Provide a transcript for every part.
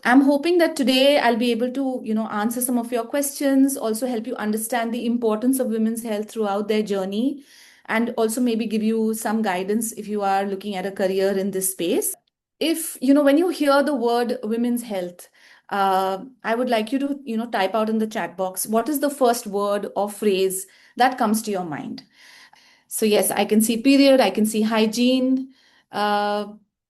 I'm hoping that today I'll be able to, answer some of your questions, also help you understand the importance of women's health throughout their journey, and also maybe give you some guidance if you are looking at a career in this space. If, when you hear the word women's health, I would like you to, type out in the chat box, what is the first word or phrase that comes to your mind? So yes, I can see period, I can see hygiene, uh,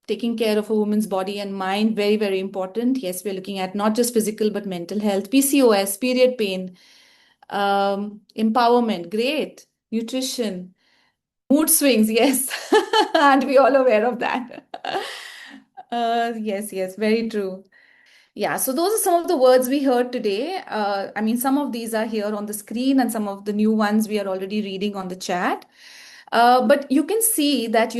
taking care of a woman's body and mind, very, very important. Yes, we're looking at not just physical but mental health, PCOS, period pain, empowerment, great, nutrition, mood swings, yes, and we all aware of that. Yes, yes, very true. Yeah, so those are some of the words we heard today. I mean, some of these are here on the screen, and some of the new ones we are already reading on the chat. But you can see that,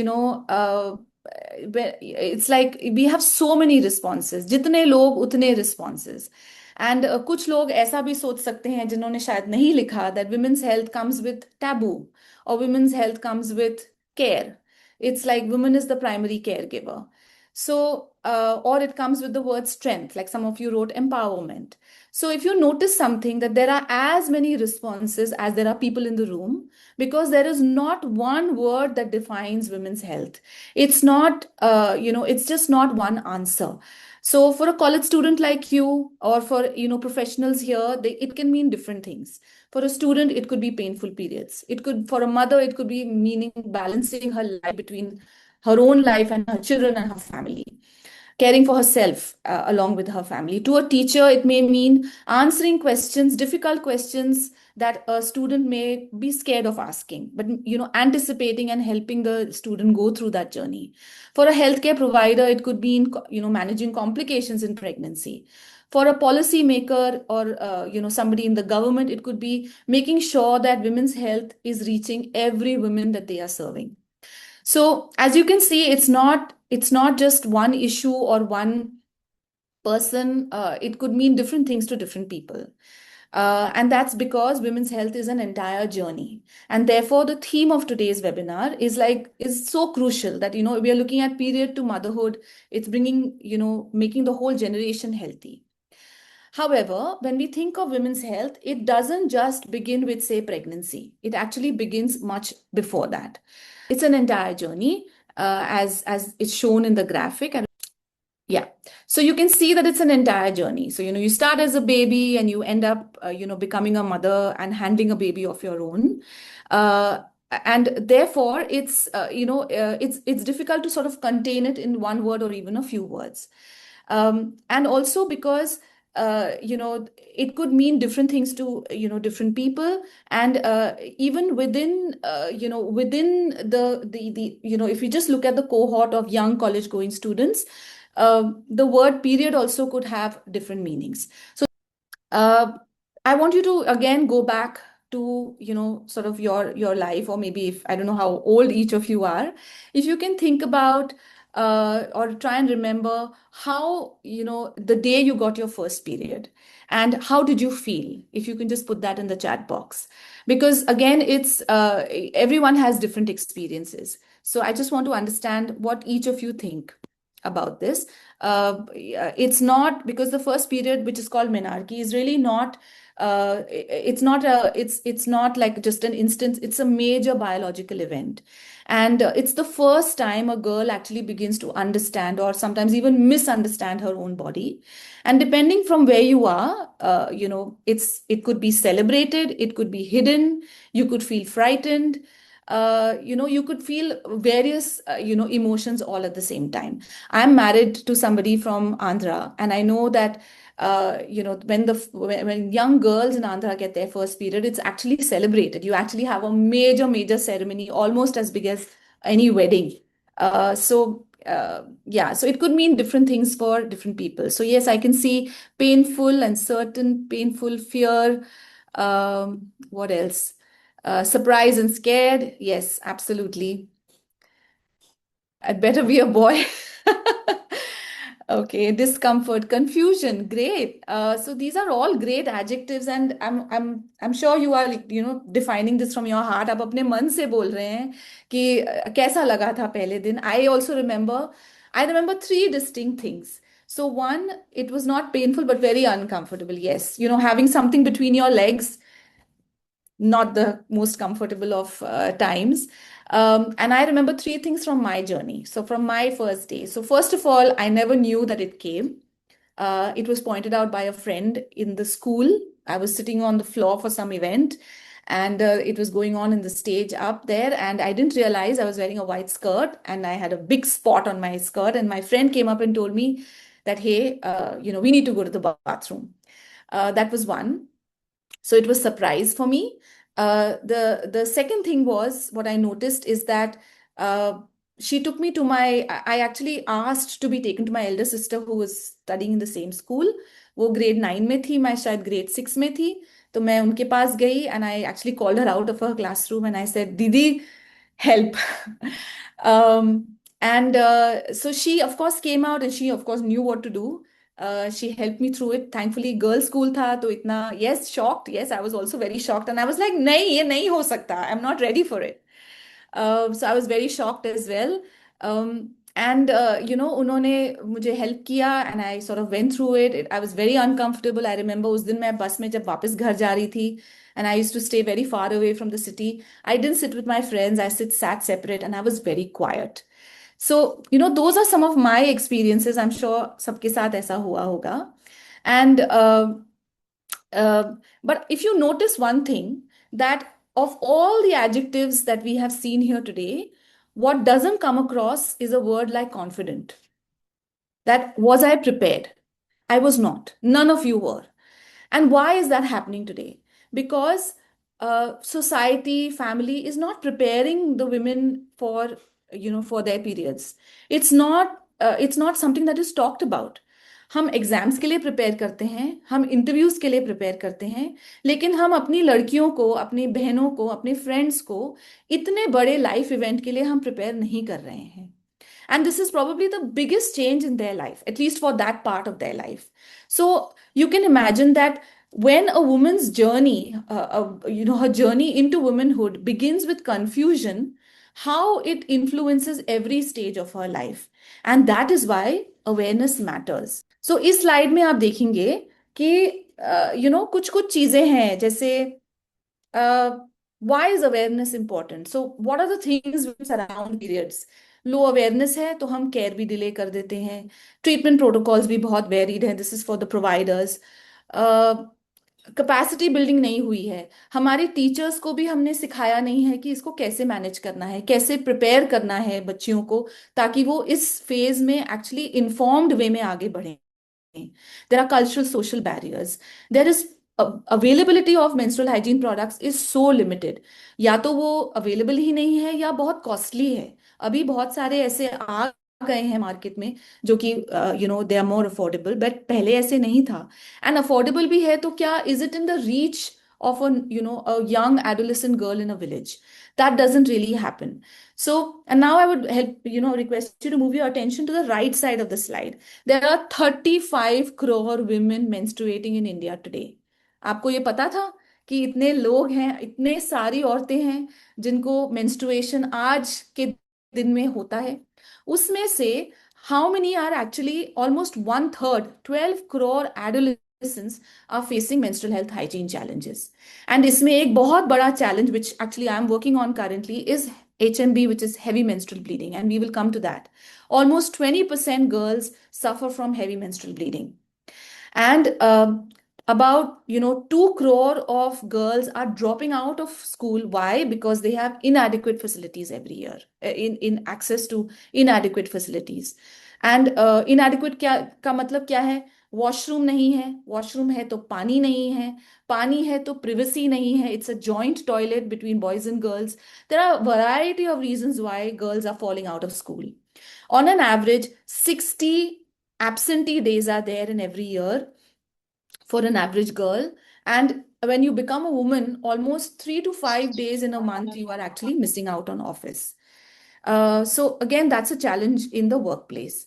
it's like we have so many responses. जितने लोग उतने responses. And कुछ लोग ऐसा भी सोच सकते हैं जिन्होंने शायद नहीं लिखा that women's health comes with taboo or women's health comes with care. It's like woman is the primary caregiver. So, or it comes with the word strength, like some of you wrote empowerment. So, if you notice something that there are as many responses as there are people in the room, because there is not one word that defines women's health. It's not, it's just not one answer. So, for a college student like you, or for professionals here, it can mean different things. For a student, it could be painful periods. It could, for a mother, it could be meaning balancing her life between her own life and her children and her family, caring for herself along with her family. To a teacher, it may mean answering questions, difficult questions that a student may be scared of asking, but anticipating and helping the student go through that journey. For a healthcare provider, it could mean managing complications in pregnancy. For a policy maker or somebody in the government, it could be making sure that women's health is reaching every woman that they are serving. So as you can see, it's not just one issue or one person. It could mean different things to different people. And that's because women's health is an entire journey. And therefore, the theme of today's webinar is so crucial that, we are looking at period to motherhood. It's bringing, making the whole generation healthy. However, when we think of women's health, it doesn't just begin with, say, pregnancy. It actually begins much before that. It's an entire journey, as it's shown in the graphic. And yeah, so you can see that it's an entire journey. So you start as a baby and you end up becoming a mother and handling a baby of your own. Uh, and therefore, it's difficult to sort of contain it in one word or even a few words. And also because it could mean different things to different people, and even within within the if you just look at the cohort of young college going students, the word period also could have different meanings. So uh, I want you to again go back to sort of your life, or maybe, if I don't know how old each of you are, if you can think about or try and remember how the day you got your first period, and how did you feel, if you can just put that in the chat box, because again, it's everyone has different experiences. So I just want to understand what each of you think about this. It's not because the first period, which is called menarche, is really not. It's not like just an instance. It's a major biological event, and it's the first time a girl actually begins to understand, or sometimes even misunderstand, her own body. And depending from where you are, it could be celebrated, it could be hidden. You could feel frightened. You could feel various, emotions all at the same time. I'm married to somebody from Andhra, and I know that, when young girls in Andhra get their first period, it's actually celebrated. You actually have a major ceremony, almost as big as any wedding. Yeah, so it could mean different things for different people. So yes, I can see painful, uncertain, painful, fear. What else? Surprised and scared. Yes, absolutely. I'd better be a boy. Okay, discomfort, confusion, great. So these are all great adjectives, and I'm sure you are, defining this from your heart. आप अपने मन से बोल रहे हैं कि कैसा लगा था पहले दिन. I also remember, I remember three distinct things. So one, it was not painful but very uncomfortable. Yes, having something between your legs, not the most comfortable of times. And I remember three things from my journey. So from my first day. So first of all, I never knew that it came. It was pointed out by a friend in the school. I was sitting on the floor for some event, and it was going on in the stage up there. And I didn't realize I was wearing a white skirt, and I had a big spot on my skirt. And my friend came up and told me that, hey, we need to go to the bathroom. That was one. So it was surprise for me. The second thing was, what I noticed is that uh, she took me to my, I actually asked to be taken to my elder sister who was studying in the same school. वो grade 9 में थी, मैं शायद grade 6 में थी. तो मैं उनके पास गई, and I actually called her out of her classroom and I said, Didi, help. And so she of course came out, and she of course knew what to do. She helped me through it. Thankfully, girls' school tha, to itna, yes, shocked. Yes, I was also very shocked. And I was like, nahi, ye nahi ho sakta. I'm not ready for it. So I was very shocked as well. And उन्होंने मुझे help किया, and I sort of went through it. I was very uncomfortable. I remember उस दिन मैं बस में जब वापस घर जा रही थी, and I used to stay very far away from the city. I didn't sit with my friends. I sat separate, and I was very quiet. So, those are some of my experiences. I'm sure सबके साथ ऐसा हुआ होगा. And uh, but if you notice one thing, that of all the adjectives that we have seen here today, what doesn't come across is a word like confident. That was I prepared? I was not. None of you were. And why is that happening today? Because society, family is not preparing the women for their periods. It's not something that is talked about. हम exams के लिए prepare करते हैं, हम interviews के लिए prepare करते हैं, लेकिन हम अपनी लड़कियों को, अपनी बहनों को, अपने फ्रेंड्स को इतने बड़े लाइफ इवेंट के लिए हम प्रिपेयर नहीं कर रहे हैं. And this is probably the biggest change in their life, at least for that part of their life. So you can imagine that when a woman's journey, her journey into womanhood begins with confusion, how it influences every stage of her life. And that is why awareness matters. So इस slide में आप देखेंगे कि कुछ कुछ चीजें हैं, जैसे why is awareness important? So what are the things which surround periods? Low awareness है तो हम केयर भी डिले कर देते हैं. ट्रीटमेंट प्रोटोकॉल्स भी बहुत वेरिड हैं. This is for the providers. Capacity building नहीं हुई है. हमारे टीचर्स को भी हमने सिखाया नहीं है कि इसको कैसे मैनेज करना है, कैसे प्रिपेयर करना है बच्चियों को, ताकि वो इस फेज में एक्चुअली इन्फॉर्म्ड वे में आगे बढ़े. There are cultural social barriers. There is availability of menstrual hygiene products is so limited. या तो वो अवेलेबल ही नहीं है या बहुत कॉस्टली है. अभी बहुत सारे ऐसे आ गए हैं मार्केट में जो कि they are more affordable, but पहले ऐसे नहीं था. एंड अफोर्डेबल भी है तो क्या is it in the reach of a young adolescent girl in a village? That doesn't really happen. So, and now I would request you to move your attention to the right side of the slide. There are 35 crore women menstruating in India today. आपको ये पता था कि इतने लोग हैं, इतने सारी औरतें हैं जिनको menstruation आज के दिन में होता है? उसमें से how many are actually almost one third, 12 crore adolescents are facing menstrual health hygiene challenges. And इसमें एक बहुत बड़ा challenge which actually I am working on currently is HMB, which is heavy menstrual bleeding, and we will come to that. Almost 20% girls suffer from heavy menstrual bleeding. And about 2 crore of girls are dropping out of school. Why? Because they have inadequate facilities every year, in access to inadequate facilities. And inadequate क्या का मतलब क्या है? Washroom नहीं है, washroom है तो पानी नहीं है, पानी है तो privacy नहीं है. It's a joint toilet between boys and girls. There are a variety of reasons why girls are falling out of school. On an average, 60 absentee days are there in every year for an average girl. And when you become a woman, almost 3 to 5 days in a month, you are actually missing out on office. So again, that's a challenge in the workplace.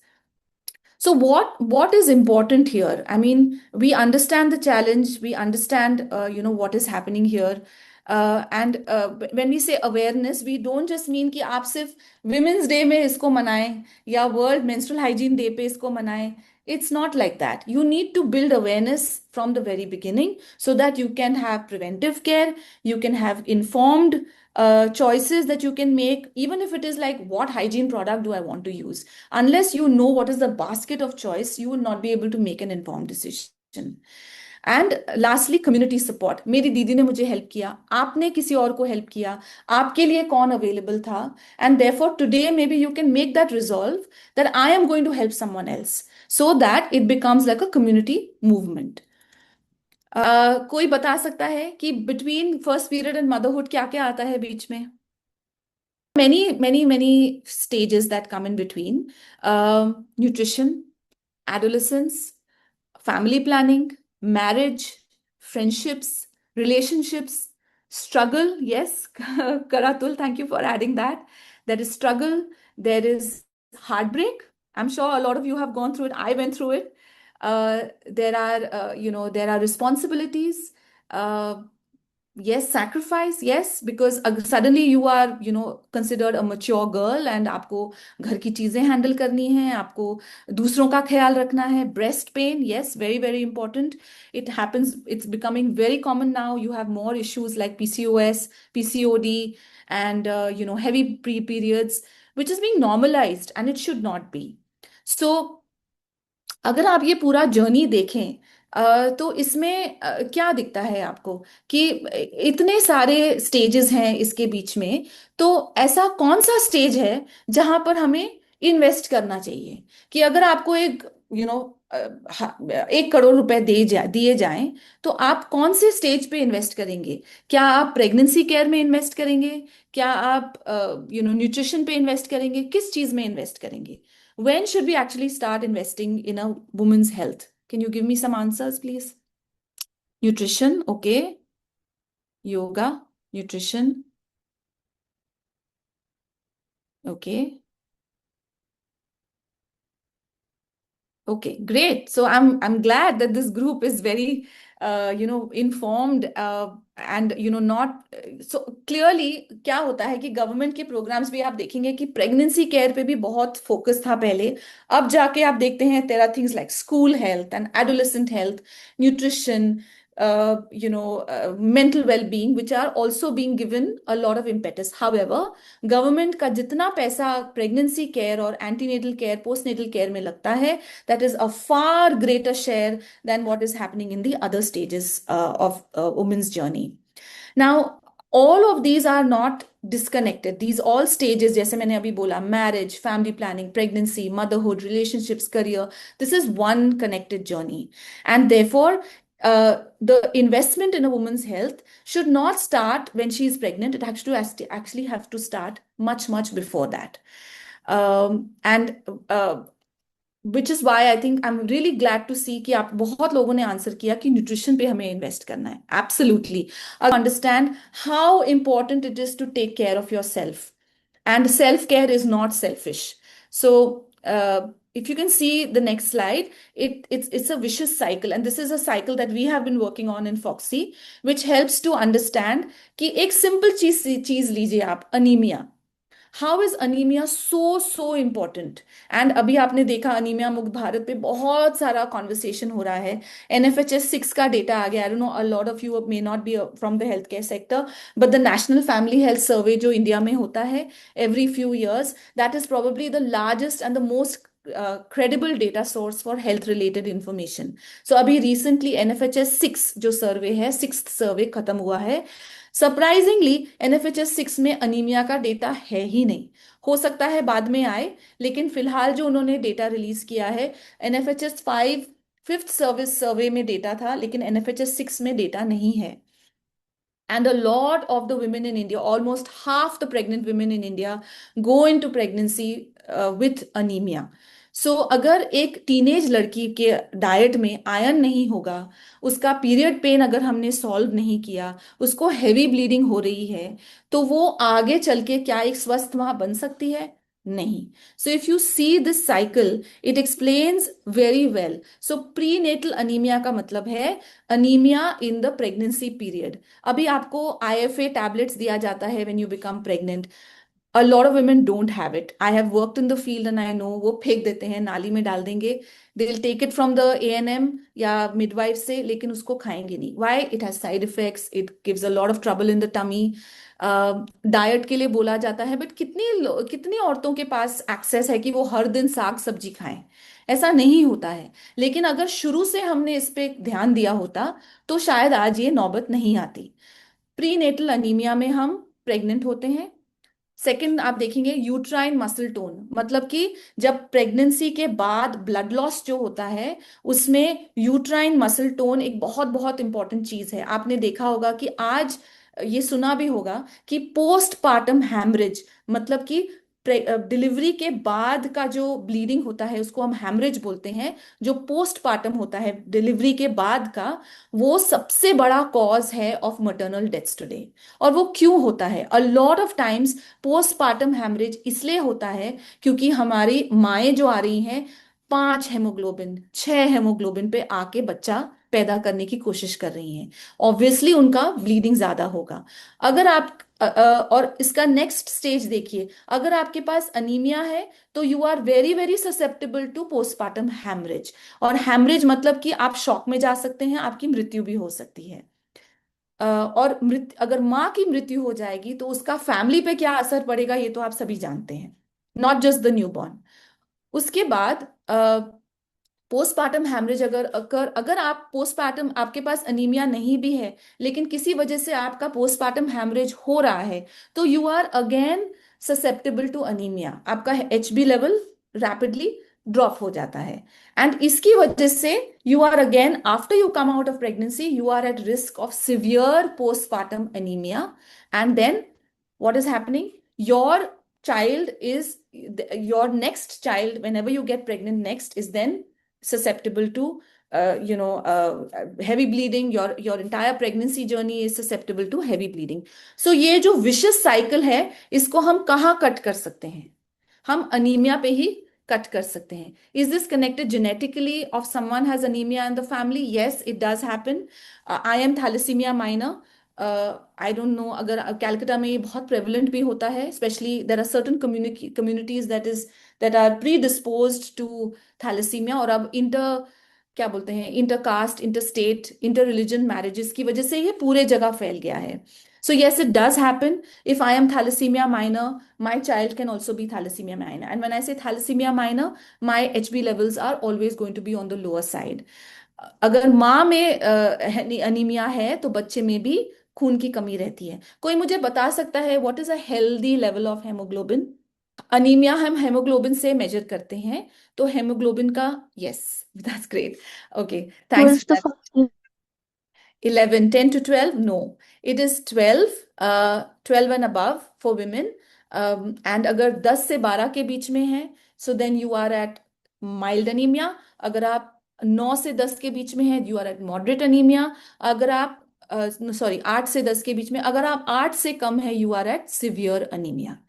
So what is important here? I mean, we understand the challenge, we understand what is happening here. And when we say awareness, we don't just mean कि आप सिर्फ women's day में इसको मनाएं या world menstrual hygiene day पे इसको मनाएं. It's not like that. You need to build awareness from the very beginning so that you can have preventive care, you can have informed choices that you can make, even if it is like, what hygiene product do I want to use? Unless you know what is the basket of choice, you will not be able to make an informed decision. And lastly, community support. मेरी दीदी ने मुझे help किया, आपने किसी और को help किया, आपके लिए कौन अवेलेबल था, and therefore today may be you can make that resolve that I am going to help someone else, so that it becomes like a community movement. कोई बता सकता है कि between first period and motherhood क्या क्या आता है बीच में? Many stages that come in between. Nutrition, adolescence, family planning, marriage, friendships, relationships, struggle. Yes, Karatul, thank you for adding that. There is struggle, there is heartbreak. I'm sure a lot of you have gone through it. I went through it. There are responsibilities. Uh, yes, sacrifice. Yes, because suddenly you are, considered a mature girl, and आपको घर की चीजें handle करनी है, आपको दूसरों का ख्याल रखना है. Breast pain, yes, very very important. It happens. It's becoming very common now. You have more issues like PCOS, PCOD, and heavy periods, which is being normalized, and it should not be. So अगर आप ये पूरा journey देखें, तो इसमें क्या दिखता है आपको कि इतने सारे स्टेजेस हैं इसके बीच में. तो ऐसा कौन सा स्टेज है जहां पर हमें इन्वेस्ट करना चाहिए? कि अगर आपको एक 1 करोड़ रुपए दिए जाएं, तो आप कौन से स्टेज पे इन्वेस्ट करेंगे? क्या आप प्रेगनेंसी केयर में इन्वेस्ट करेंगे? क्या आप न्यूट्रिशन पे इन्वेस्ट करेंगे? किस चीज में इन्वेस्ट करेंगे? When should we actually start investing in a woman's health? Can you give me some answers, please? Nutrition, okay. Yoga, nutrition, okay. Okay, great. So I'm glad that this group is very informed, and not so clearly. क्या होता है कि government के programmes भी आप देखेंगे कि pregnancy care पे भी बहुत फोकस था पहले. अब जाके आप देखते हैं there are things like school health and adolescent health, nutrition, mental well-being, which are also being given a lot of impetus. However, government का जितना पैसा प्रेगनेंसी केयर और एंटीनेटल केयर, पोस्टनेटल केयर में लगता है, that is a far greater share than what is happening in the other stages of women's journey. Now, all of these are not disconnected. These all stages, जैसे मैंने अभी बोला, marriage, family planning, pregnancy, motherhood, relationships, career, this is one connected journey. And therefore, the investment in a woman's health should not start when she is pregnant. It actually have to start much before that. And which is why I think I am really glad to see कि आप बहुत लोगों ने answer किया कि nutrition पे हमें invest करना है. Absolutely. Understand how important it is to take care of yourself, and self care is not selfish. So if you can see the next slide, it's a vicious cycle, and this is a cycle that we have been working on in Foxy, which helps to understand कि एक simple चीज लीजिए आप, anaemia. How is anaemia so important? And अभी आपने देखा anaemia मुक्त भारत पे बहुत सारा कॉन्वर्सेशन हो रहा है. NFHS 6 का डेटा आ गया. आई don't no, a lot of you may not be from the health care sector, but the national family health survey जो इंडिया में होता है every few years, that is probably the largest and the most credible data source for health related information. So अभी recently NFHS 6 जो सर्वे है, 6th सर्वे खत्म हुआ है. सरप्राइजिंगली NFHS 6 में अनीमिया का डेटा है ही नहीं. हो सकता है बाद में आए, लेकिन फिलहाल जो उन्होंने डेटा रिलीज किया है, NFHS 5 फिफ्थ सर्विस सर्वे में डेटा था, लेकिन NFHS 6 में डेटा नहीं है. And a lot of the women in India, almost half the pregnant women in India, go into pregnancy with anemia. So अगर एक टीनेज लड़की के डाइट में आयरन नहीं होगा, उसका पीरियड पेन अगर हमने सॉल्व नहीं किया, उसको हैवी ब्लीडिंग हो रही है, तो वो आगे चल के क्या एक स्वस्थ माँ बन सकती है? नहीं. So if you see this cycle, it explains very well. So prenatal anaemia का मतलब है anaemia in the pregnancy period. अभी आपको IFA टैबलेट्स दिया जाता है when you become pregnant. A lot of women don't have it. I have worked in the field and I know वो फेंक देते हैं, नाली में डाल देंगे. They'll take it from the ANM या midwife से, लेकिन उसको खाएंगे नहीं. Why? It has side effects. It gives a lot of trouble in the tummy. Diet के लिए बोला जाता है, बट कितनी औरतों के पास एक्सेस है कि वो हर दिन साग सब्जी खाएं? ऐसा नहीं होता है. लेकिन अगर शुरू से हमने इस पे ध्यान दिया होता तो शायद आज ये नौबत नहीं आती. प्री नेटल अनीमिया में हम प्रेग्नेंट होते हैं. सेकंड, आप देखेंगे यूट्राइन मसल टोन, मतलब कि जब प्रेगनेंसी के बाद ब्लड लॉस जो होता है, उसमें यूट्राइन मसल टोन एक बहुत बहुत इंपॉर्टेंट चीज है. आपने देखा होगा कि आज ये सुना भी होगा कि पोस्ट पार्टम हैमरेज, मतलब कि डिलीवरी के बाद का जो ब्लीडिंग होता है उसको हम हैमरेज बोलते हैं. जो पोस्ट पार्टम होता है डिलीवरी के बाद का, वो सबसे बड़ा कॉज है ऑफ मटर्नल डेथ्स टुडे. और वो क्यों होता है? A lot of times postpartum haemorrhage इसलिए होता है क्योंकि हमारी माएँ जो आ रही हैं 5 हेमोग्लोबिन 6 हेमोग्लोबिन पे आके बच्चा पैदा करने की कोशिश कर रही हैं. ऑब्वियसली उनका ब्लीडिंग ज्यादा होगा. अगर आप और इसका नेक्स्ट स्टेज देखिए, अगर आपके पास अनीमिया है तो you are very very susceptible to postpartum haemorrhage. और हैमरेज मतलब कि आप शॉक में जा सकते हैं, आपकी मृत्यु भी हो सकती है. और अगर माँ की मृत्यु हो जाएगी तो उसका फैमिली पे क्या असर पड़ेगा ये तो आप सभी जानते हैं, नॉट जस्ट द न्यूबॉर्न. उसके बाद पोस्टपार्टम हैमरेज, अगर अगर अगर आप पोस्टपार्टम, आपके पास अनीमिया नहीं भी है लेकिन किसी वजह से आपका पोस्टपार्टम हैमरेज हो रहा है, तो you are again susceptible to anaemia. आपका HB लेवल रैपिडली ड्रॉप हो जाता है. एंड इसकी वजह से you are again, after you come out of pregnancy, you are at risk of severe postpartum anemia. And then what is happening? Your child is, your next child, whenever you get pregnant next, is then susceptible to heavy bleeding. Your entire pregnancy journey is susceptible to heavy bleeding. So ये जो vicious cycle है, इसको हम कहाँ cut कर सकते हैं? हम अनीमिया पे ही कट कर सकते हैं. Is this connected genetically of someone has anaemia in the family? Yes, it does happen. I am thalassaemia minor. I don't know, अगर कैलकाटा में ये बहुत प्रेवलेंट भी होता है. Specially there are certain communities that are predisposed to thalassaemia. और अब क्या बोलते हैं, inter caste, inter state, inter religion marriages की वजह से ये पूरे जगह फैल गया है. So yes, it does happen. If I am thalassemia minor, my child can also be thalassemia minor. And when I say thalassemia minor, my HB levels are always going to be on the lower side. अगर माँ में anaemia है तो बच्चे में भी खून की कमी रहती है. कोई मुझे बता सकता है what is a healthy level of haemoglobin? Anaemia हम हेमोग्लोबिन से मेजर करते हैं. तो हेमोग्लोबिन का, yes, that's great. Okay, thanks 12 for to that. 14. 11, 10 to 12? No, it is 12, 12 and above for women. And अगर 10 से 12 के बीच में है, so then you are at mild anemia. अगर आप 9 से 10 के बीच में है, you are at moderate anemia. अगर आप सॉरी 8 से 10 के बीच में, अगर आप 8 से कम है, you are at severe anemia.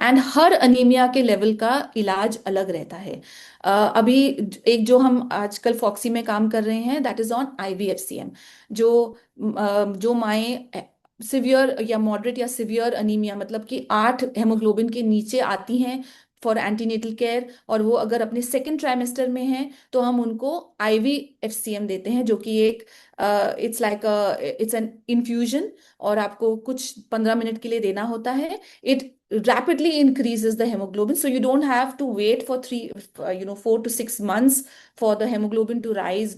And her anaemia के लेवल का इलाज अलग रहता है. अभी एक जो हम आजकल फॉक्सी में काम कर रहे हैं, दैट इज ऑन IVFCM. जो जो माएँ सिवियर या मॉडरेट या सिवियर अनीमिया, मतलब कि 8 हेमोग्लोबिन के नीचे आती हैं फॉर एंटीनेटल केयर, और वो अगर अपने सेकेंड ट्राइमेस्टर में हैं तो हम उनको IVFCM देते हैं, जो कि एक it's like it's an infusion, और आपको कुछ 15 मिनट के लिए देना होता है. It rapidly increases the hemoglobin, so you don't have to wait for 4 to 6 months for the hemoglobin to rise,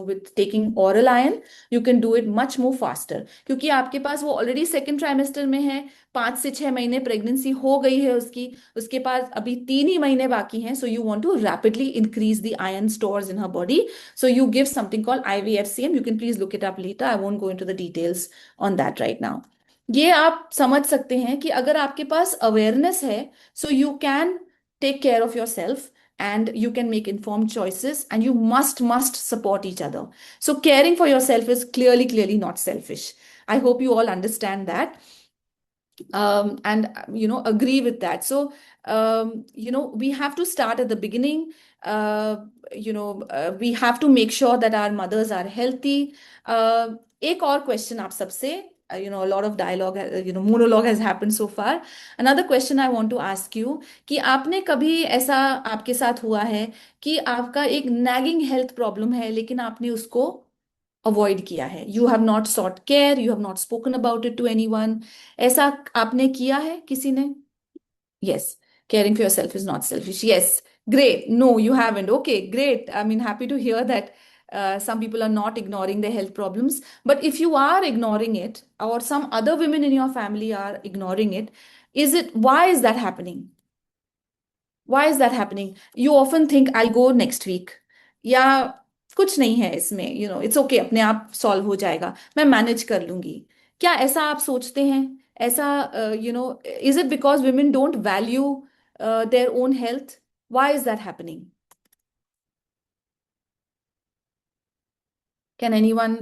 with taking oral iron. You can do it much more faster क्योंकि आपके पास वो already second trimester में है. 5 से 6 महीने pregnancy हो गई है उसकी, उसके पास अभी 3 ही महीने बाकी हैं. So you want to rapidly increase the iron stores in her body. So you give something called IVFCM. You can please look it up later. I won't go into the details on that right now. ये आप समझ सकते हैं कि अगर आपके पास awareness है, so you can take care of yourself and you can make informed choices, and you must support each other. So caring for yourself is clearly not selfish. I hope you all understand that. and agree with that. So we have to start at the beginning. uh, we have to make sure that our mothers are healthy. uh, एक और question आप सबसे, a lot of dialogue, monologue has happened so far. Another question I want to ask you, कि आपने कभी ऐसा आपके साथ हुआ है कि आपका एक nagging health problem है लेकिन आपने उसको अवॉइड किया है? You have not sought care, you have not spoken about it to anyone. ऐसा आपने किया है किसी ने? Yes, caring for yourself is not selfish. Yes, great. No, you haven't. Okay, great. I mean, happy to hear that some people are not ignoring their health problems. But if you are ignoring it, or some other women in your family are ignoring it, why is that happening? Why is that happening? You often think I'll go next week, या कुछ नहीं है इसमें, it's okay, अपने आप solve हो जाएगा, मैं मैनेज कर लूंगी। क्या ऐसा आप सोचते हैं? ऐसा, is it because women don't value their own health? Why is that happening? Can anyone,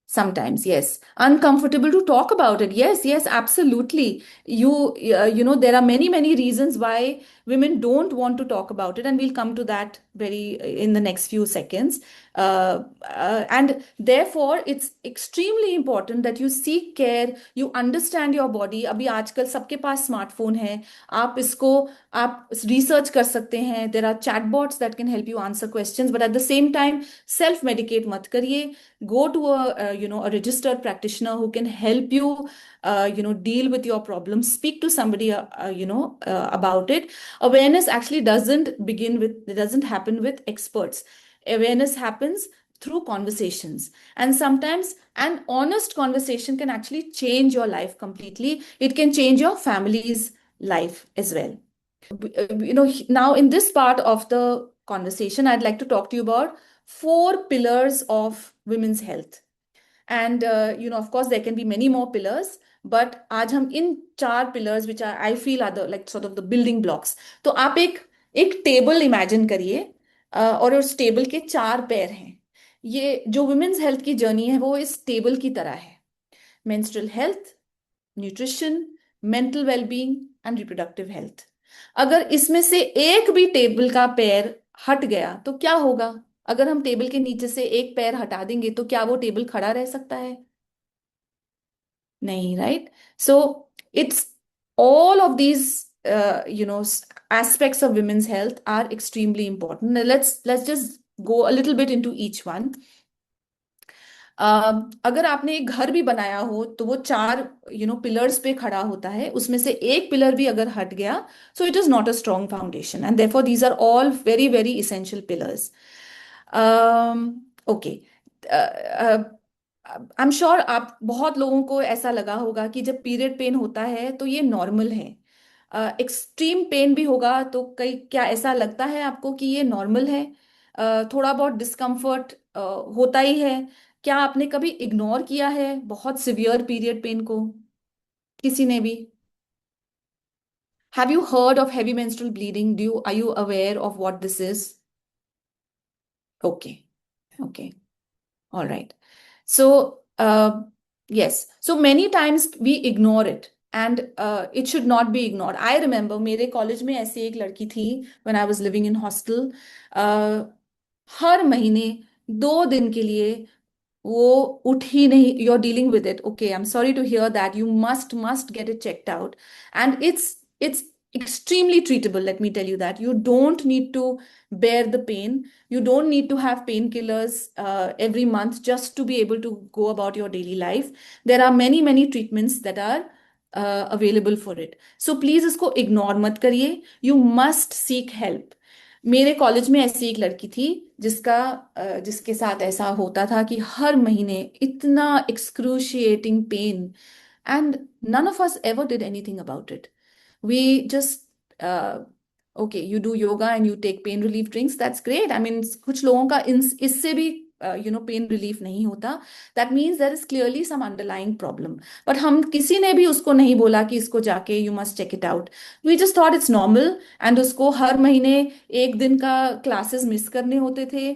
sometimes, yes. Uncomfortable to talk about it. Yes, yes, absolutely. There are many, many reasons why women don't want to talk about it, and we'll come to that very in the next few seconds. And therefore, it's extremely important that you seek care, you understand your body. अभी आजकल सबके पास smartphone है, आप इसको आप research कर सकते हैं. There are chatbots that can help you answer questions, but at the same time, self medicate मत करिए. Go to a registered practitioner who can help you deal with your problems. Speak to somebody about it. Awareness actually doesn't happen with experts. Awareness happens through conversations, and sometimes an honest conversation can actually change your life completely. It can change your family's life as well. Now in this part of the conversation, I'd like to talk to you about four pillars of women's health. And of course there can be many more pillars, but आज हम इन चार pillars which are I feel are the like sort of the building blocks. तो आप एक एक table imagine करिए, और उस टेबल के चार पैर हैं. ये जो वुमेन्स हेल्थ की जर्नी है वो इस टेबल की तरह है. Menstrual health, nutrition, mental wellbeing and reproductive health. अगर इसमें से एक भी टेबल का पैर हट गया तो क्या होगा? अगर हम टेबल के नीचे से एक पैर हटा देंगे तो क्या वो टेबल खड़ा रह सकता है? नहीं, right? So it's all of these aspects of women's health are extremely important. Now, let's just go a little bit into each one. अगर आपने एक घर भी बनाया हो तो वो चार पिलर्स पे खड़ा होता है, उसमें से एक पिलर भी अगर हट गया, so it is not a strong foundation, and therefore these are all very very essential pillars. Okay, I am sure आप बहुत लोगों को ऐसा लगा होगा कि जब पीरियड पेन होता है तो ये नॉर्मल है. एक्सट्रीम पेन भी होगा तो कई, क्या ऐसा लगता है आपको कि ये नॉर्मल है? थोड़ा बहुत डिस्कम्फर्ट होता ही है. क्या आपने कभी इग्नोर किया है बहुत सिवियर पीरियड पेन को, किसी ने भी? Have you heard of heavy menstrual bleeding? Do you are you aware of what this is? Okay, okay, all right. So yes, so many times we ignore it, and it should not be ignored. I remember मेरे college में ऐसी एक लड़की थी when I was living in hostel. हर महीने 2 दिन के लिए वो उठ ही नहीं. You're dealing with it, okay, I'm sorry to hear that. You must get it checked out, and it's extremely treatable. Let me tell you that you don't need to bear the pain. You don't need to have painkillers every month just to be able to go about your daily life. There are many treatments that are available for it. So please इसको ignore मत करिए. You must seek help. मेरे college में ऐसी एक लड़की थी जिसके साथ ऐसा होता था कि हर महीने इतना excruciating pain, and none of us ever did anything about it. We just okay, you do yoga and you take pain relief drinks, that's great. I mean, कुछ लोगों का इससे भी पेन रिलीफ नहीं होता. That means there is clearly some underlying problem. But हम किसी ने भी उसको नहीं बोला कि इसको जाके you must check it out. We just thought it's normal, and उसको हर महीने 1 दिन का क्लासेस मिस करने होते थे.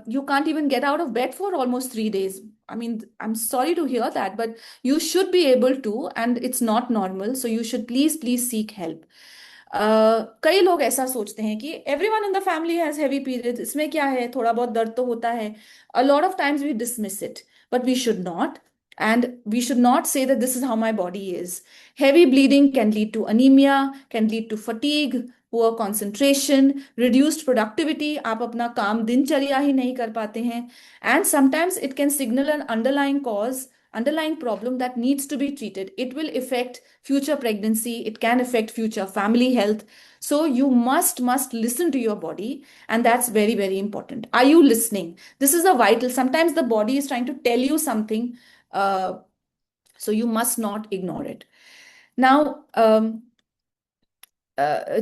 you can't even get out of bed for almost 3 days. I mean, I'm sorry to hear that, but you should be able to, and it's not normal. So you should please seek help. कई लोग ऐसा सोचते हैं कि everyone in the family has heavy periods, इसमें क्या है, थोड़ा बहुत दर्द तो होता है. A lot of times we dismiss it, but we should not. And we should not say that this is how my body is. Heavy bleeding can lead to anemia, can lead to fatigue, poor concentration, reduced productivity, आप अपना काम दिनचर्या ही नहीं कर पाते हैं. And sometimes it can signal N underlying cause, underlying problem that needs to be treated. It will affect future pregnancy, it can affect future family health. So you must listen to your body, and that's very important. Are you listening? This is a vital, sometimes the body is trying to tell you something, uh, so you must not ignore it. Now,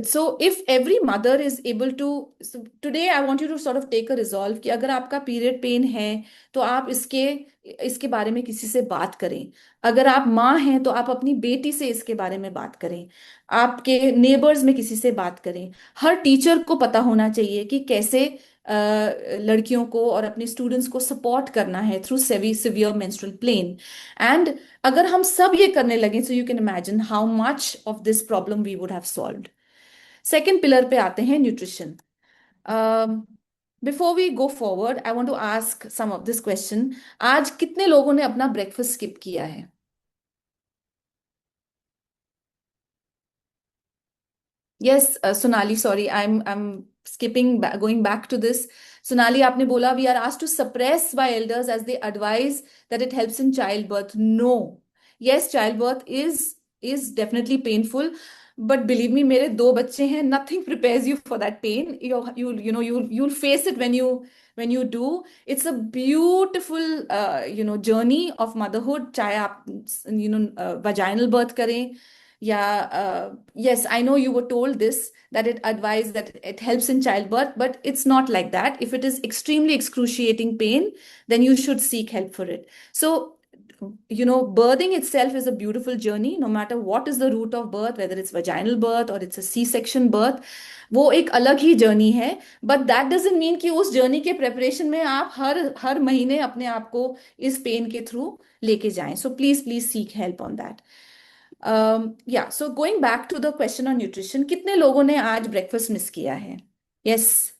so if every mother is able to, so today I want you to sort of take a resolve कि अगर आपका period pain है तो आप इसके इसके बारे में किसी से बात करें. अगर आप माँ हैं तो आप अपनी बेटी से इसके बारे में बात करें. आपके नेबर्स में किसी से बात करें. हर टीचर को पता होना चाहिए कि कैसे लड़कियों को और अपने स्टूडेंट्स को सपोर्ट करना है through severe menstrual pain. And अगर हम सब ये करने लगे, so you can imagine how much of this problem we would have solved. Second pillar पे आते हैं, nutrition. Before we go forward, I want to ask some of this question. आज कितने लोगों ने अपना ब्रेकफास्ट स्किप किया है? Yes, Sonali, sorry, I am skipping back, going back to this. Sonali, आपने बोला we are asked to suppress by elders as they advise that it helps in childbirth. No. Yes, childbirth is definitely painful, but believe me, मेरे दो बच्चे हैं. Nothing prepares you for that pain. You'll face it when you do. It's a beautiful journey of motherhood. चाहे आप vaginal birth करें या yes, I know you were told this, that it advised that it helps in childbirth, but it's not like that. If it is extremely excruciating pain, then you should seek help for it. So, birthing itself is a beautiful journey, no matter what is the route of birth, whether it's vaginal birth or it's a C-section birth. वो एक अलग ही journey है. But that doesn't mean कि उस journey के preparation में आप हर हर महीने अपने आप को इस पेन के थ्रू लेके जाएं. So please seek help on that. या so going back to the question on nutrition, कितने लोगों ने आज ब्रेकफास्ट मिस किया है? Yes,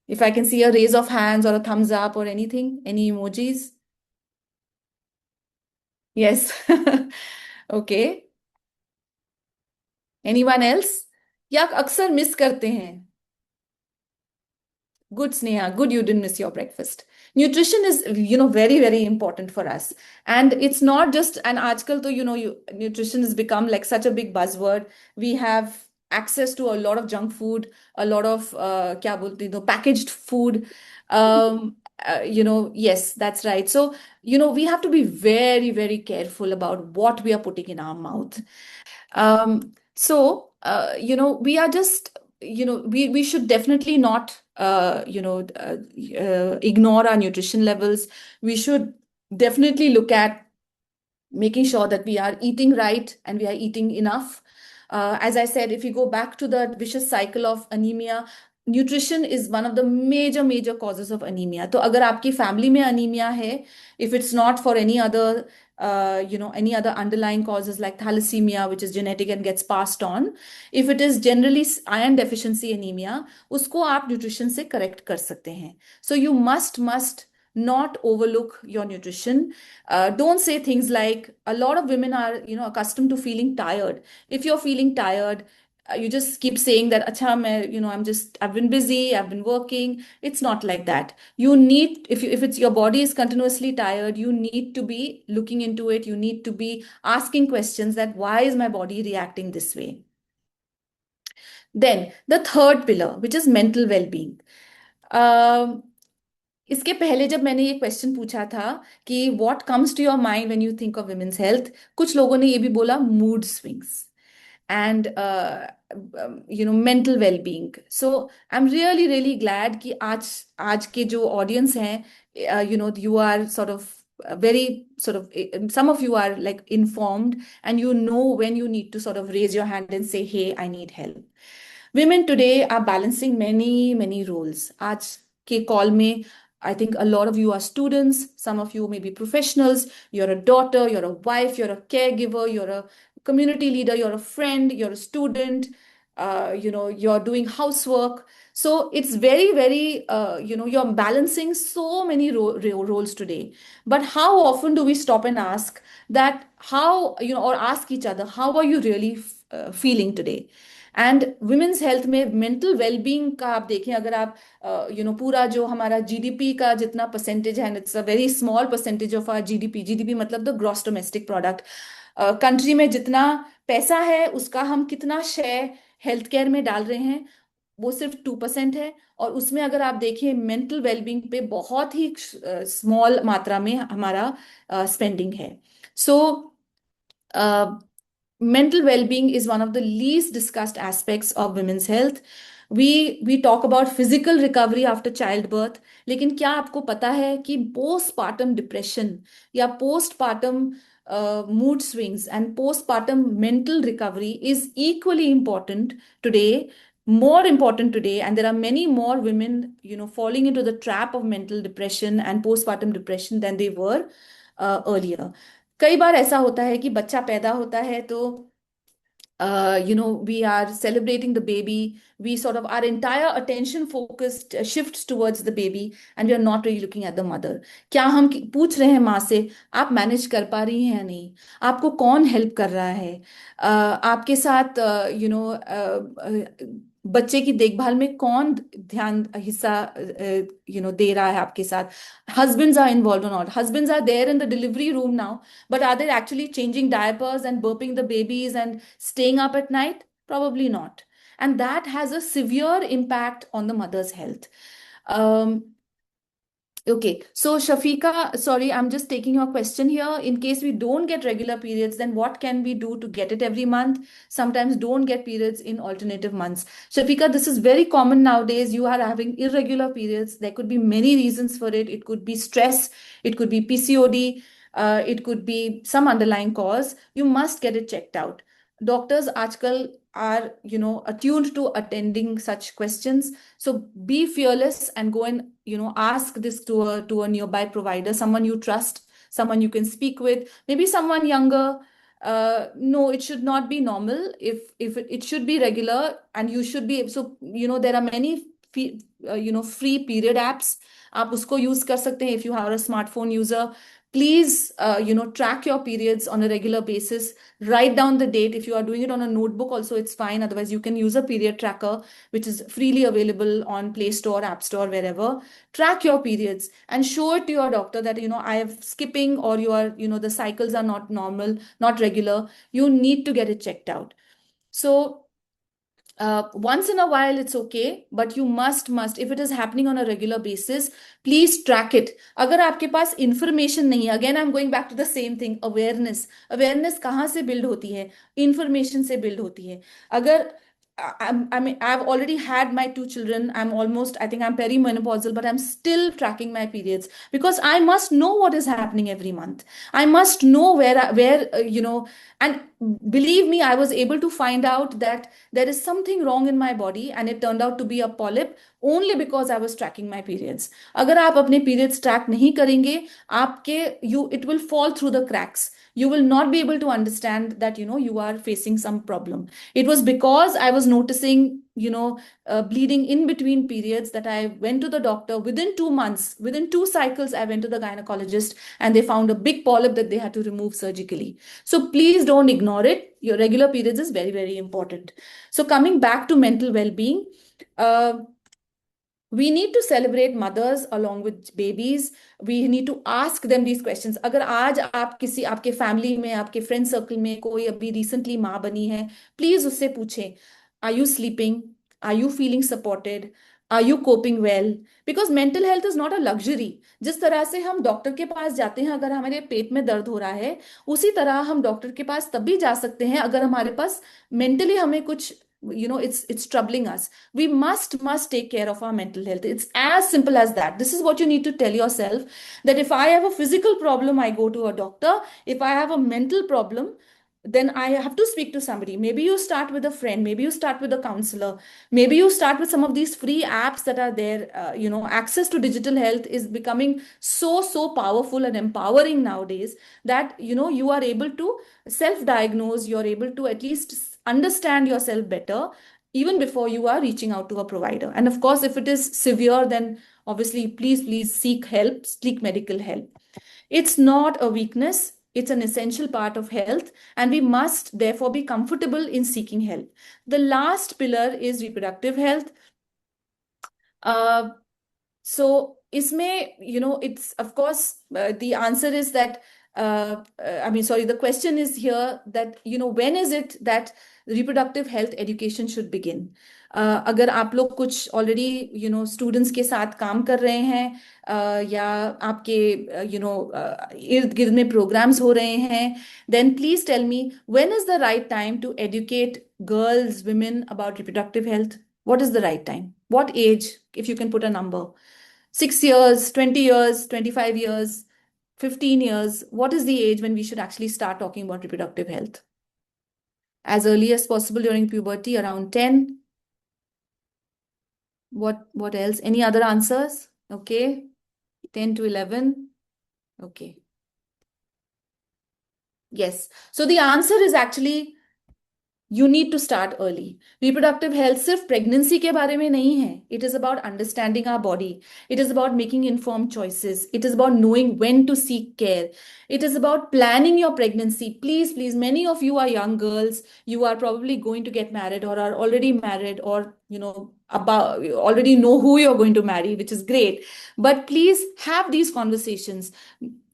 if I can see a raise of hands और अ थम्स अप और anything, any emojis. Yes. Okay. Anyone else? या अक्सर मिस करते हैं? Good, Sneha. Good, you didn't miss your breakfast. Nutrition is, very important for us. And it's not just, and aajkal to, nutrition has become like such a big buzzword. We have access to a lot of junk food, a lot of, kya bolte, packaged food. Yes, that's right. So, we have to be very careful about what we are putting in our mouth. We are just, we should definitely not, ignore our nutrition levels. We should definitely look at making sure that we are eating right and we are eating enough. As I said, if you go back to the vicious cycle of anemia, nutrition is one of the major causes of anemia. तो अगर आपकी family में anemia है, if it's not for any other any other underlying causes like thalassemia, which is genetic and gets passed on, if it is generally iron deficiency anemia, उसको आप nutrition से correct कर सकते हैं. So you must not overlook your nutrition. Don't say things like, a lot of women are accustomed to feeling tired. If you're feeling tired, you just keep saying that, acha, I've been busy, I've been working. It's not like that. You need, if it's your body is continuously tired, you need to be looking into it. You need to be asking questions that, why is my body reacting this way? Then the third pillar, which is mental well-being. इसके पहले जब मैंने ये question पूछा था कि what comes to your mind when you think of women's health, कुछ लोगों ने ये भी बोला mood swings and mental well-being. So I'm really glad कि आज के जो audience हैं, you are sort of very sort of, some of you are like informed and you know when you need to sort of raise your hand and say, hey, I need help. Women today are balancing many roles. आज के call में, I think a lot of you are students, some of you may be professionals, you're a daughter, you're a wife, you're a caregiver, you're a community leader, you're a friend, you're a student, you're doing housework. So it's very, very, you're balancing so many roles today. But how often do we stop and ask that how, or ask each other, how are you really feeling today? And women's health में mental wellbeing का आप देखें, अगर आप पूरा जो हमारा GDP का जितना परसेंटेज है, it's a very small percentage of our GDP, GDP मतलब the gross domestic product, country में जितना पैसा है उसका हम कितना शेयर हेल्थ केयर में डाल रहे हैं, वो सिर्फ 2% है। और उसमें अगर आप देखें मेंटल वेलबींग पे बहुत ही स्मॉल मात्रा में हमारा स्पेंडिंग है। सो mental well-being is one of the least discussed aspects of women's health. We talk about physical recovery after childbirth, लेकिन क्या आपको पता है कि postpartum depression या postpartum mood swings and postpartum mental recovery is equally important today, more important today, and there are many more women, falling into the trap of mental depression and postpartum depression than they were earlier. कई बार ऐसा होता है कि बच्चा पैदा होता है तो we are celebrating the baby. We sort of, our entire attention focused shifts towards the baby and we are not really looking at the mother. क्या हम पूछ रहे हैं माँ से, आप मैनेज कर पा रही हैं या नहीं, आपको कौन हेल्प कर रहा है, आपके साथ बच्चे की देखभाल में कौन ध्यान हिस्सा दे रहा है आपके साथ, husbands are involved or not, husbands are there in the delivery room now, but are they actually changing diapers and burping the babies and staying up at night? Probably not. And that has a severe impact on the mother's health. Okay, so Shafika, sorry, I'm just taking your question here. In case we don't get regular periods, then what can we do to get it every month? Sometimes don't get periods in alternative months. Shafika, this is very common nowadays. You are having irregular periods. There could be many reasons for it. It could be stress, it could be PCOD, it could be some underlying cause. You must get it checked out. Doctors आजकल are attuned to attending such questions, so be fearless and go and ask this to a nearby provider, someone you trust, someone you can speak with, maybe someone younger. No, it should not be normal. If it should be regular, and you should be, so there are many free period apps, आप उसको use कर सकते हैं if you are a smartphone user. Please track your periods on a regular basis. Write down the date. If you are doing it on a notebook also, it's fine. Otherwise, you can use a period tracker, which is freely available on Play Store, App Store, wherever. Track your periods and show it to your doctor that I am skipping, or you are the cycles are not normal, not regular. You need to get it checked out. So once in a while it's okay, but you must, if it is happening on a regular basis, please track it. अगर आपके पास information नहीं है, again I'm going back to the same thing, awareness कहाँ से build होती है? Information से build होती है. अगर I mean, I've already had my 2 children. I think I'm perimenopausal, but I'm still tracking my periods because I must know what is happening every month. I must know where and believe me, I was able to find out that there is something wrong in my body, and it turned out to be a polyp only because I was tracking my periods. अगर आप अपने periods track नहीं करेंगे, it will fall through the cracks. You will not be able to understand that you are facing some problem. It was because I was noticing bleeding in between periods that I went to the doctor. Within 2 months, within 2 cycles, I went to the gynecologist and they found a big polyp that they had to remove surgically. So please don't ignore it. Your regular periods is very, very important. So coming back to mental well-being, we need to celebrate mothers along with babies. We need to ask them these questions. अगर आज आप किसी आपके family में, आपके friend circle में कोई अभी रिसेंटली माँ बनी है, प्लीज उससे पूछें, are you sleeping, are you feeling supported, are you coping well? Because mental health is not a luxury. जिस तरह से हम डॉक्टर के पास जाते हैं अगर हमारे पेट में दर्द हो रहा है, उसी तरह हम डॉक्टर के पास तब भी जा सकते हैं अगर हमारे पास मेंटली हमें कुछ it's troubling us. We must take care of our mental health. It's as simple as that. This is what you need to tell yourself, that if I have a physical problem, I go to a doctor. If I have a mental problem, then I have to speak to somebody. Maybe you start with a friend, maybe you start with a counselor, maybe you start with some of these free apps that are there. Access to digital health is becoming so powerful and empowering nowadays that you are able to self diagnose, you're able to at least understand yourself better even before you are reaching out to a provider. And of course, if it is severe, then obviously please seek help, seek medical help. It's not a weakness, it's an essential part of health, and we must therefore be comfortable in seeking help. The last pillar is reproductive health. Uh, so isme, it's of course the answer is that I mean, sorry, the question is here that when is it that reproductive health education should begin? अगर आप लोग कुछ already students के साथ काम कर रहे हैं, या आपके इर्द गिर्द में प्रोग्राम्स हो रहे हैं, then please tell me, when is the right time to educate girls, women about reproductive health? What is the right time? What age, if you can put a number? 6 years, 20 years, 25 years, 15 years? What is the age when we should actually start talking about reproductive health? As early as possible during puberty, around 10. What else? Any other answers? Okay. 10 to 11. Okay. Yes. So the answer is actually you need to start early. Reproductive health सिर्फ pregnancy के बारे में नहीं है. It is about understanding our body. It is about making informed choices. It is about knowing when to seek care. It is about planning your pregnancy. Please, many of you are young girls. You are probably going to get married or are already married, or about already know who you're going to marry, which is great. But please have these conversations.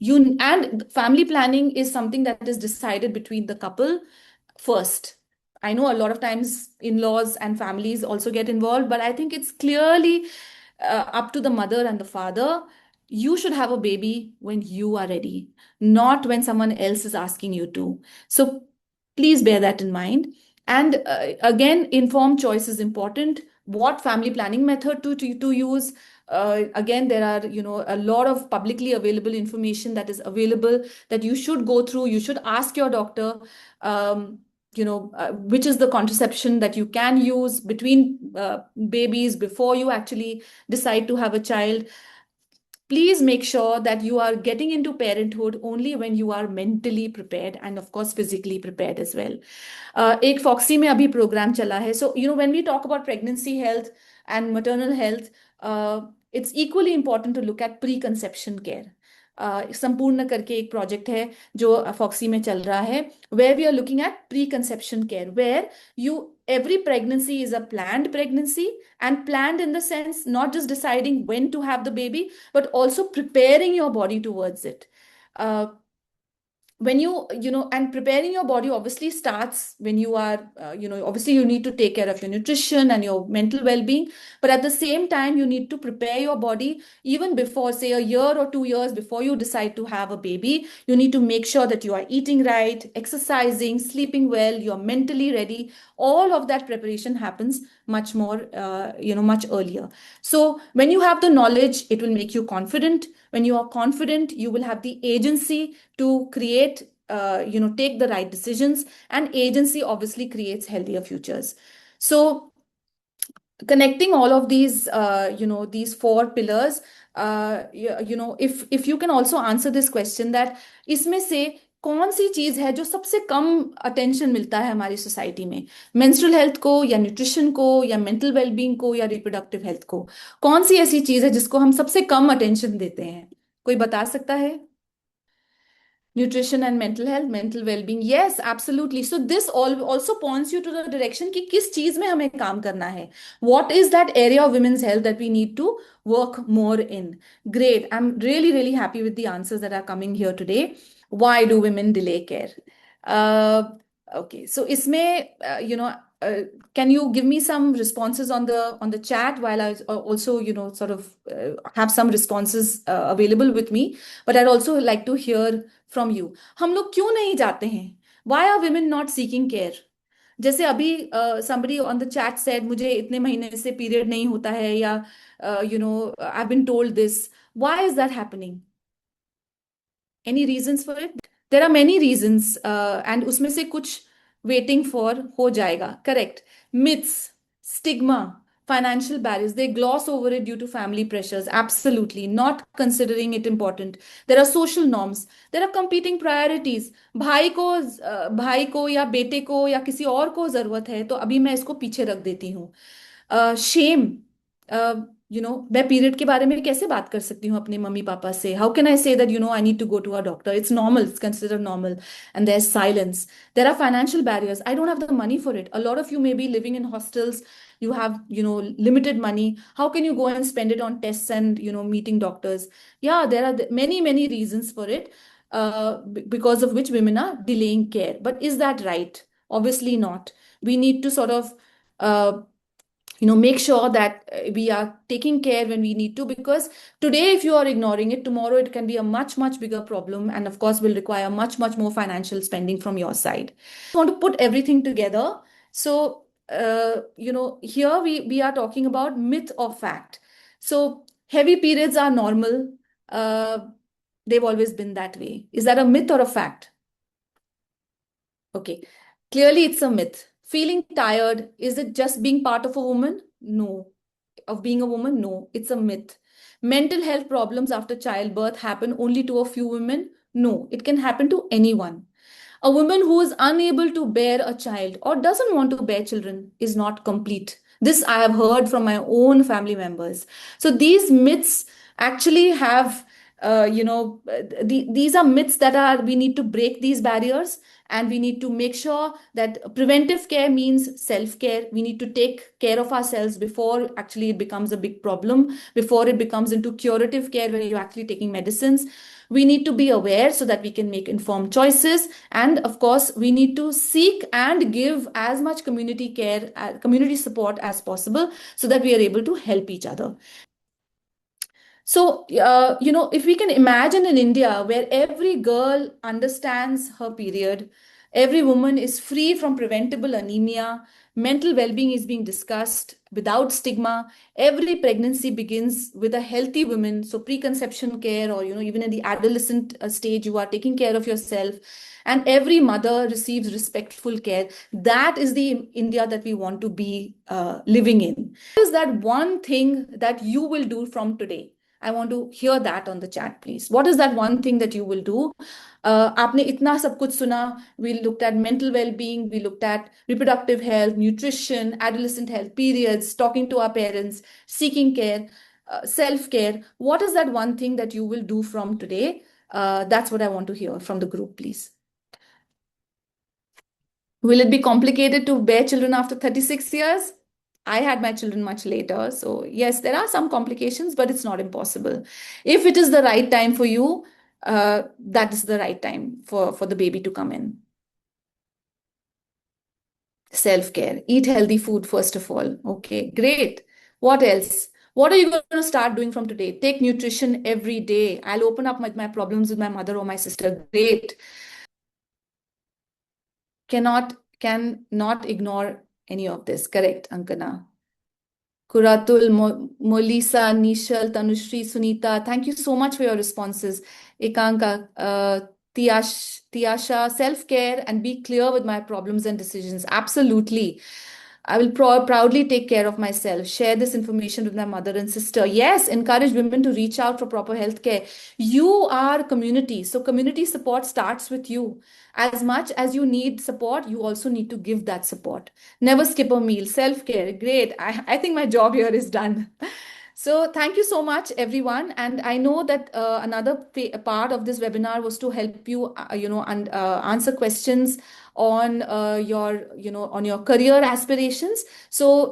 And family planning is something that is decided between the couple first. I know a lot of times in-laws and families also get involved, but I think it's clearly up to the mother and the father. You should have a baby when you are ready, not when someone else is asking you to. So please bear that in mind. And again, informed choice is important. What family planning method to use? Again, there are a lot of publicly available information that is available that you should go through. You should ask your doctor. Which is the contraception that you can use between babies before you actually decide to have a child. Please make sure that you are getting into parenthood only when you are mentally prepared and of course physically prepared as well. एक foxy में अभी programme चला है. So when we talk about pregnancy health and maternal health, it's equally important to look at preconception care. संपूर्ण करके एक project है जो फॉक्सी में चल रहा है, where we are looking at preconception care, where every pregnancy is a planned pregnancy, and planned in the sense not just deciding when to have the baby, but also preparing your body towards it. When and preparing your body obviously starts when you are obviously you need to take care of your nutrition and your mental well-being, but at the same time you need to prepare your body even before, say, a year or 2 years before you decide to have a baby. You need to make sure that you are eating right, exercising, sleeping well, you're mentally ready. All of that preparation happens much more much earlier. So when you have the knowledge, it will make you confident. When you are confident, you will have the agency to create, take the right decisions, and agency obviously creates healthier futures. So connecting all of these, these four pillars, if you can also answer this question that इसमें से कौन सी चीज है जो सबसे कम attention मिलता है हमारी सोसाइटी में, मेंस्ट्रुअल हेल्थ को या न्यूट्रिशन को या मेंटल वेलबींग को या रिप्रोडक्टिव हेल्थ को? कौन सी ऐसी चीज है जिसको हम सबसे कम अटेंशन देते हैं? कोई बता सकता है? Nutrition and mental health, mental well-being. Yes, absolutely. So this also points you to the direction कि किस चीज में हमें काम करना है. What is that area of women's health that we need to work more in? Great. I'm really happy with the answers that are coming here today. Why do women delay care? Uh, okay. So इसमें can you give me some responses on the chat while I also sort of have some responses available with me, but I'd also like to hear from you. हम लोग क्यों नहीं जाते हैं? Why are women not seeking care? जैसे अभी somebody on the chat said मुझे इतने महीने से पीरियड नहीं होता है, या I've been told this. Why is that happening? Any reasons for it? There are many reasons and उसमें से कुछ वेटिंग फॉर हो जाएगा, correct. Myths, stigma, financial barriers, they gloss over it due to family pressures, absolutely not considering it important. There are social norms, there are competing priorities. भाई को या बेटे को या किसी और को जरूरत है तो अभी मैं इसको पीछे रख देती हूँ. शेम, मैं पीरियड के बारे में कैसे बात कर सकती हूँ अपने मम्मी पापा से? How can I say that I need to go to a doctor? It's normal, it's considered normal. And there is silence. There are financial barriers. I don't have the money for it. A lot of you may be living in hostels. You have, limited money. How can you go and spend it on tests and, meeting doctors? Yeah, there are many, many reasons for it, because of which women are delaying care. But is that right? Obviously not. We need to sort of, uh, make sure that we are taking care when we need to, because today if you are ignoring it, tomorrow it can be a much much bigger problem, and of course will require much much more financial spending from your side. I want to put everything together. So here we are talking about myth or fact. So heavy periods are normal. uh, they've always been that way. Is that a myth or a fact? Okay, clearly it's a myth. Feeling tired, is it just being part of a woman? No. Of being a woman? No, it's a myth. Mental health problems after childbirth happen only to a few women? No, it can happen to anyone. A woman who is unable to bear a child or doesn't want to bear children is not complete. This I have heard from my own family members. So these myths actually have, these are myths that are, we need to break these barriers, and we need to make sure that preventive care means self care. We need to take care of ourselves before actually it becomes a big problem, before it becomes into curative care where you're actually taking medicines. We need to be aware so that we can make informed choices. And of course, we need to seek and give as much community care, community support as possible, so that we are able to help each other. So, if we can imagine in India where every girl understands her period, every woman is free from preventable anemia, mental well being is being discussed without stigma, every pregnancy begins with a healthy woman. So, preconception care, or, even in the adolescent stage, you are taking care of yourself, and every mother receives respectful care. That is the India that we want to be living in. What is that one thing that you will do from today? I want to hear that on the chat, please. What is that one thing that you will do? आपने इतना सब कुछ सुना. We looked at mental well-being, we looked at reproductive health, nutrition, adolescent health, periods, talking to our parents, seeking care, self-care. What is that one thing that you will do from today? That's what I want to hear from the group, please. Will it be complicated to bear children after 36 years? I had my children much later. So, yes, there are some complications, but it's not impossible. If it is the right time for you, that is the right time for the baby to come in. Self-care. Eat healthy food, first of all. Okay, great. What else? What are you going to start doing from today? Take nutrition every day. I'll open up my problems with my mother or my sister. Great. Cannot ignore any of this. Correct, Ankana. Kuratul, Molisa, Nishal, Tanushri, Sunita, thank you so much for your responses. Ekanka, Tiasha, self-care and be clear with my problems and decisions. Absolutely. I will proudly take care of myself. Share this information with my mother and sister. Yes, encourage women to reach out for proper health care. You are community. So community support starts with you. As much as you need support, you also need to give that support. Never skip a meal. Self-care. Great. I think my job here is done. So thank you so much, everyone. And I know that another part of this webinar was to help you, and answer questions on on your career aspirations. So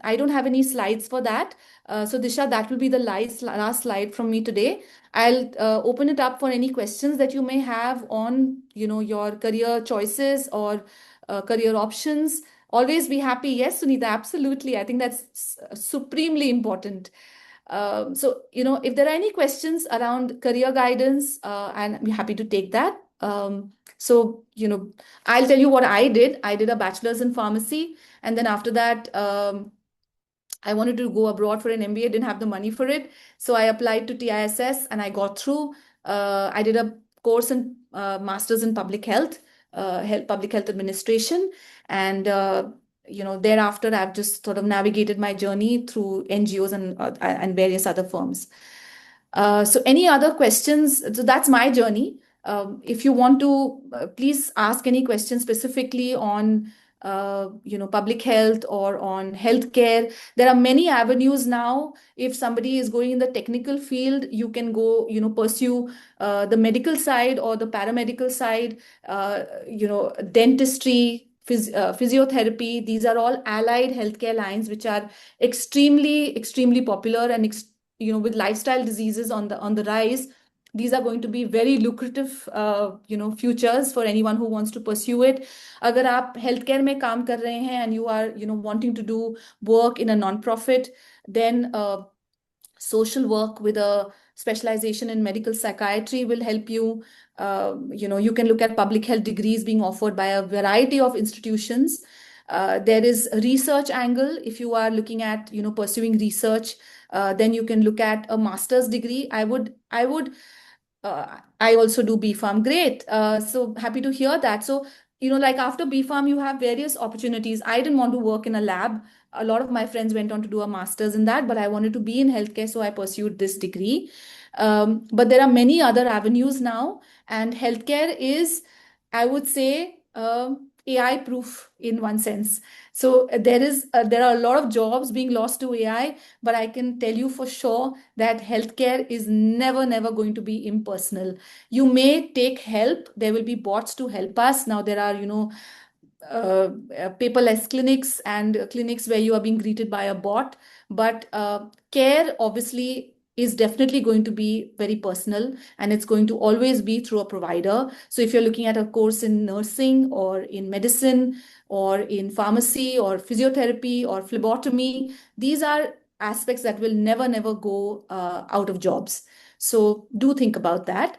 I don't have any slides for that. So Disha, that will be the last slide from me today. I'll open it up for any questions that you may have on, your career choices or career options. Always be happy. Yes, Sunita, absolutely. I think that's supremely important. So, if there are any questions around career guidance, and I'm happy to take that. So, I'll tell you what I did. I did a bachelor's in pharmacy, and then after that, I wanted to go abroad for an MBA, didn't have the money for it. So I applied to TISS and I got through. I did a course in Masters in Public Health Administration, and thereafter I've just sort of navigated my journey through NGOs and various other firms. So any other questions? So that's my journey. If you want to, please ask any questions specifically on, public health or on healthcare. There are many avenues now. If somebody is going in the technical field, you can go, pursue the medical side or the paramedical side, dentistry, physiotherapy. These are all allied healthcare lines, which are extremely, extremely popular and with lifestyle diseases on the rise. These are going to be very lucrative futures for anyone who wants to pursue it. अगर आप healthcare में काम कर रहे हैं and you are wanting to do work in a non-profit, then social work with a specialization in medical psychiatry will help you. You can look at public health degrees being offered by a variety of institutions. There is a research angle. If you are looking at pursuing research, then you can look at a master's degree. I also do BPharm. Great. So happy to hear that. So, like after BPharm, you have various opportunities. I didn't want to work in a lab. A lot of my friends went on to do a master's in that, but I wanted to be in healthcare, so I pursued this degree. But there are many other avenues now, and healthcare is, I would say, AI proof in one sense. So there are a lot of jobs being lost to AI, but I can tell you for sure that healthcare is never, never going to be impersonal. You may take help. There will be bots to help us. Now there are, paperless clinics and clinics where you are being greeted by a bot. But care obviously is definitely going to be very personal, and it's going to always be through a provider. So if you're looking at a course in nursing or in medicine or in pharmacy or physiotherapy or phlebotomy, these are aspects that will never, never go out of jobs. So do think about that.